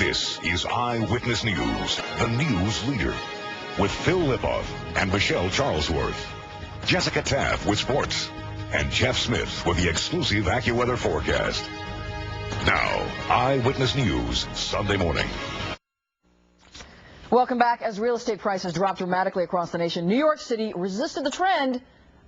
This is Eyewitness News, the news leader, with Phil Lipoff and Michelle Charlesworth, Jessica Taff with sports, and Jeff Smith with the exclusive AccuWeather forecast. Now, Eyewitness News, Sunday morning. Welcome back. As real estate prices dropped dramatically across the nation, New York City resisted the trend,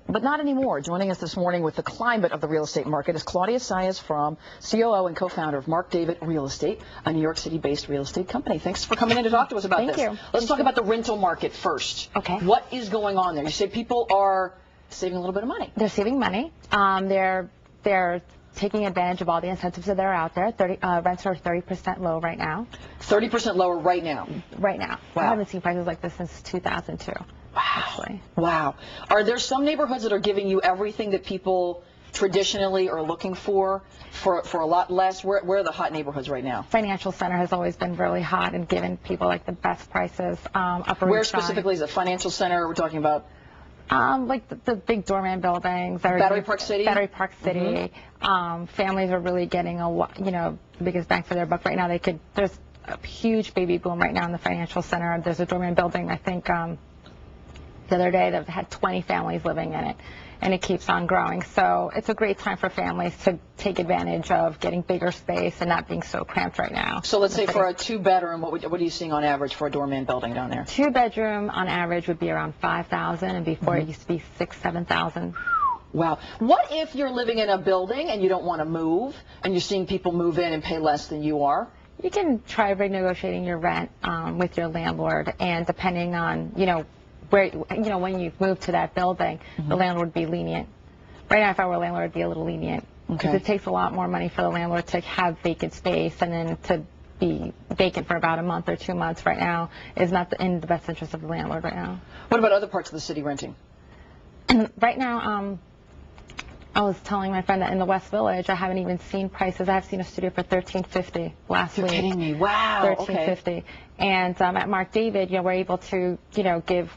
but not anymore. Joining us this morning with the climate of the real estate market is Claudia Saez-Fromm, COO and co-founder of Mark David Real Estate, a New York City-based real estate company. Thanks for coming in to talk to us about this. Thank you. Let's talk about the rental market first. Okay. What is going on there? You say people are saving a little bit of money. They're saving money. They're taking advantage of all the incentives that are out there. Rents are 30% low right now. 30% lower right now? Right now. Wow. I haven't seen prices like this since 2002. Wow. Actually. Wow. Are there some neighborhoods that are giving you everything that people traditionally are looking for a lot less? Where are the hot neighborhoods right now? Financial Center has always been really hot and given people like the best prices. Where specifically is it? Financial Center? We're talking about? Like the big doorman buildings. Battery Park City? Battery Park City. Mm-hmm. Families are really getting the biggest bang for their buck right now. There's a huge baby boom right now in the Financial Center. There's a doorman building, I think, the other day that had 20 families living in it, and it keeps on growing. So it's a great time for families to take advantage of getting bigger space and not being so cramped right now. So let's say for a two-bedroom, what are you seeing on average for a doorman building down there? Two-bedroom on average would be around $5,000, and before it used to be $6,000, $7,000. Wow. What if you're living in a building and you don't want to move, and you're seeing people move in and pay less than you are? You can try renegotiating your rent with your landlord, and depending on when you move to that building, the landlord would be lenient. Right now, if I were a landlord, I'd be a little lenient. Because it takes a lot more money for the landlord to have vacant space, and then to be vacant for about a month or 2 months right now is not in the best interest of the landlord right now. What about other parts of the city renting? Right now, I was telling my friend that in the West Village, I haven't even seen prices. I have seen a studio for $1,350 last week. You're kidding me. Wow. $1,350. And at Mark David, we're able to, give,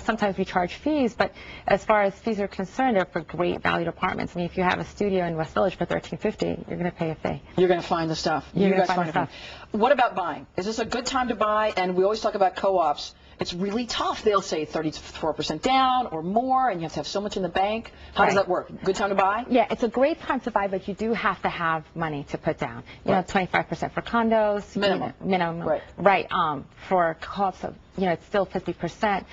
sometimes we charge fees, but as far as fees are concerned, they're for great valued apartments. I mean, if you have a studio in West Village for $1,350, you're going to pay a fee. You're going to find the stuff. You're going to find the stuff. What about buying? Is this a good time to buy? And we always talk about co-ops. It's really tough. They'll say 34% down or more, and you have to have so much in the bank. How does that work? Good time to buy? Yeah, it's a great time to buy, but you do have to have money to put down. 25% for condos. Minimum. Minimum. Right. For co-ops, it's still 50%.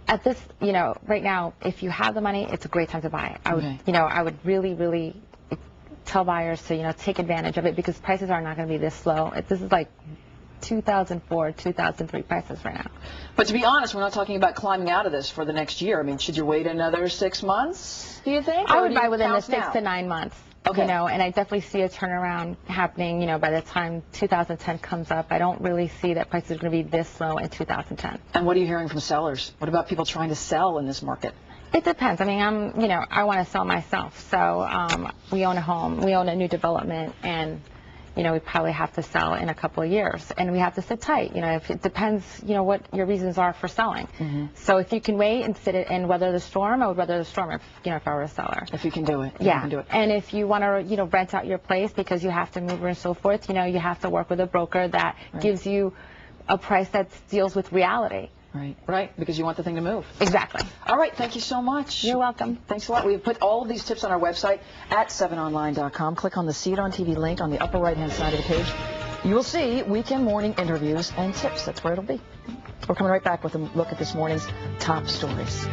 At this, right now, if you have the money, it's a great time to buy. I would, I would really, really tell buyers to, take advantage of it, because prices are not going to be this low. This is like 2004, 2003 prices right now. But to be honest, we're not talking about climbing out of this for the next year. I mean, should you wait another 6 months, do you think? I would buy within the 6 to 9 months. Okay. And I definitely see a turnaround happening, by the time 2010 comes up. I don't really see that prices are going to be this low in 2010. And what are you hearing from sellers? What about people trying to sell in this market? It depends. I mean, I want to sell myself. So we own a home. We own a new development, and we probably have to sell in a couple of years, and we have to sit tight. If it depends, what your reasons are for selling. So if you can wait and sit it and weather the storm, I would weather the storm if I were a seller. If you can do it. Yeah. You can do it. And if you want to, rent out your place because you have to move and so forth, you have to work with a broker that gives you a price that deals with reality. Right, because you want the thing to move. Exactly. All right, thank you so much. You're welcome. Thanks a lot. We've put all of these tips on our website at 7online.com. Click on the See It on TV link on the upper right-hand side of the page. You will see weekend morning interviews and tips. That's where it'll be. We're coming right back with a look at this morning's top stories.